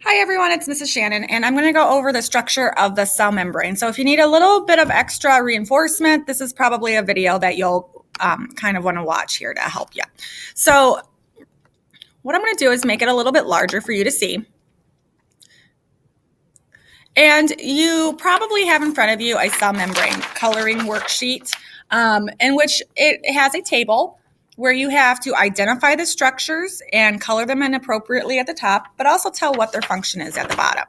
Hi everyone, it's Mrs. Shannon, and I'm going to go over the structure of the cell membrane. So if you need a little bit of extra reinforcement, this is probably a video that you'll kind of want to watch here to help you. So what I'm going to do is make it a little bit larger for you to see. And you probably have in front of you a cell membrane coloring worksheet in which it has a table where you have to identify the structures and color them in appropriately at the top, but also tell what their function is at the bottom.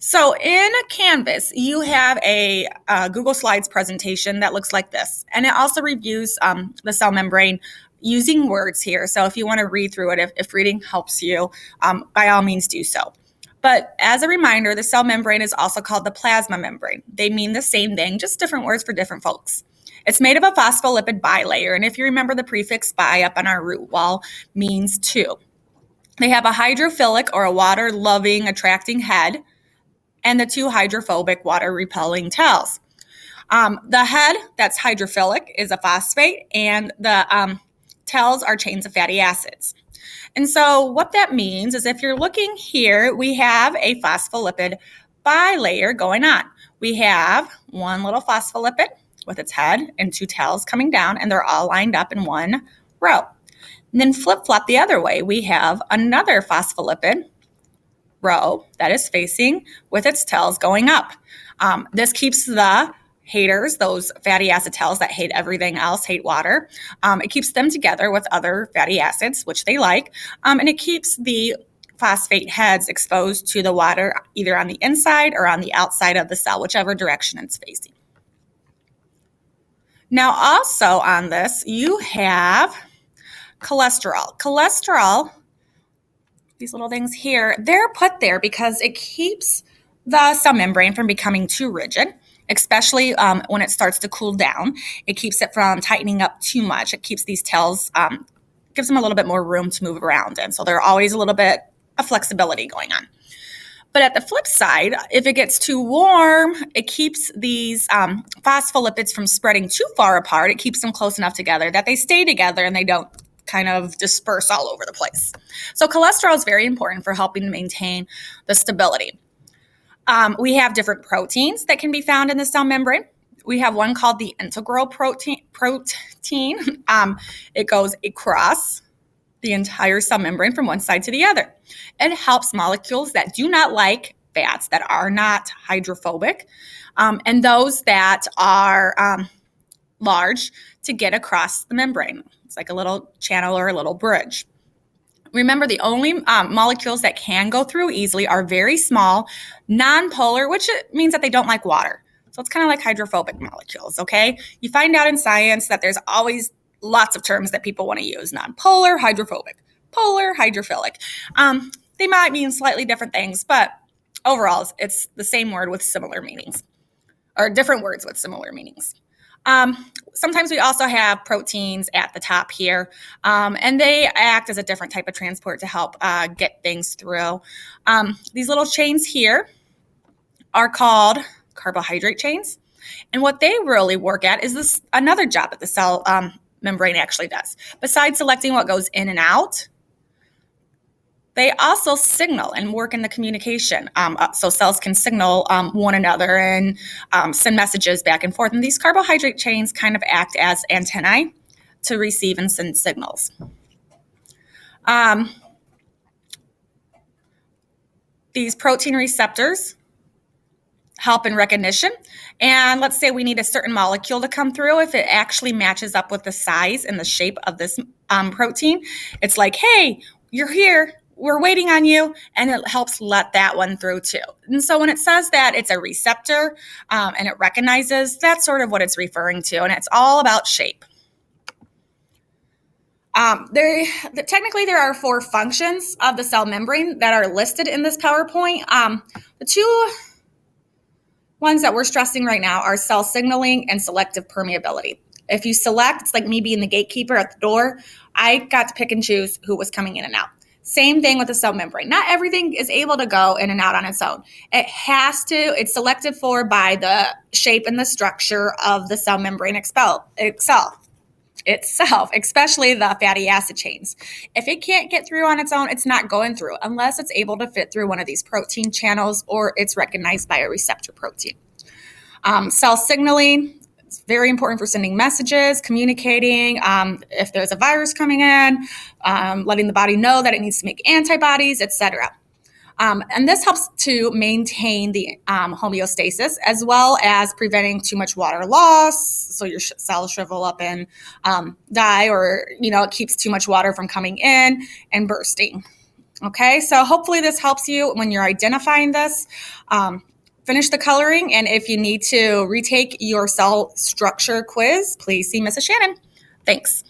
So in Canvas, you have a Google Slides presentation that looks like this, and it also reviews the cell membrane using words here. So if you want to read through it, if reading helps you, by all means do so. But as a reminder, the cell membrane is also called the plasma membrane. They mean the same thing, just different words for different folks. It's made of a phospholipid bilayer, and if you remember, the prefix bi up on our root wall means two. They have a hydrophilic or a water-loving, attracting head, and the two hydrophobic, water-repelling tails. The head that's hydrophilic is a phosphate, and the tails are chains of fatty acids. And so what that means is if you're looking here, we have a phospholipid bilayer going on. We have one little phospholipid with its head and two tails coming down, and they're all lined up in one row. And then flip-flop the other way, we have another phospholipid row that is facing with its tails going up. This keeps the haters, those fatty acid tails that hate everything else, hate water, it keeps them together with other fatty acids, which they like, and it keeps the phosphate heads exposed to the water either on the inside or on the outside of the cell, whichever direction it's facing. Now also on this, you have cholesterol. Cholesterol, these little things here, they're put there because it keeps the cell membrane from becoming too rigid, especially when it starts to cool down. It keeps it from tightening up too much. It keeps these tails, gives them a little bit more room to move around in. So there's always a little bit of flexibility going on. But at the flip side, if it gets too warm, it keeps these phospholipids from spreading too far apart. It keeps them close enough together that they stay together and they don't kind of disperse all over the place. So cholesterol is very important for helping to maintain the stability. We have different proteins that can be found in the cell membrane. We have one called the integral protein. It goes across the entire cell membrane from one side to the other. It helps molecules that do not like fats, that are not hydrophobic, and those that are large to get across the membrane. It's like a little channel or a little bridge. Remember, the only molecules that can go through easily are very small, non-polar, which means that they don't like water. So it's kind of like hydrophobic molecules, okay? You find out in science that there's always lots of terms that people want to use: non-polar, hydrophobic, polar, hydrophilic. They might mean slightly different things, but overall, it's the same word with similar meanings, or different words with similar meanings. Sometimes we also have proteins at the top here, and they act as a different type of transport to help get things through. These little chains here are called carbohydrate chains, and what they really work at is this another job that the cell membrane actually does. Besides selecting what goes in and out, they also signal and work in the communication. So cells can signal one another and send messages back and forth. And these carbohydrate chains kind of act as antennae to receive and send signals. These protein receptors help in recognition. And let's say we need a certain molecule to come through. If it actually matches up with the size and the shape of this protein, it's like, hey, you're here. We're waiting on you, and it helps let that one through too. And so when it says that it's a receptor and it recognizes, that's sort of what it's referring to, and it's all about shape. Technically, there are 4 functions of the cell membrane that are listed in this PowerPoint. The 2 ones that we're stressing right now are cell signaling and selective permeability. If you select, it's like me being the gatekeeper at the door. I got to pick and choose who was coming in and out. Same thing with the cell membrane. Not everything is able to go in and out on its own. It's selected for by the shape and the structure of the cell membrane itself. itself, especially the fatty acid chains. If it can't get through on its own, it's not going through unless it's able to fit through one of these protein channels or it's recognized by a receptor protein. Cell signaling, it's very important for sending messages, communicating. If there's a virus coming in, letting the body know that it needs to make antibodies, etc. And this helps to maintain the homeostasis as well as preventing too much water loss. So your cells shrivel up and die, or, it keeps too much water from coming in and bursting. Okay, so hopefully this helps you when you're identifying this. Finish the coloring, and if you need to retake your cell structure quiz, please see Mrs. Shannon. Thanks.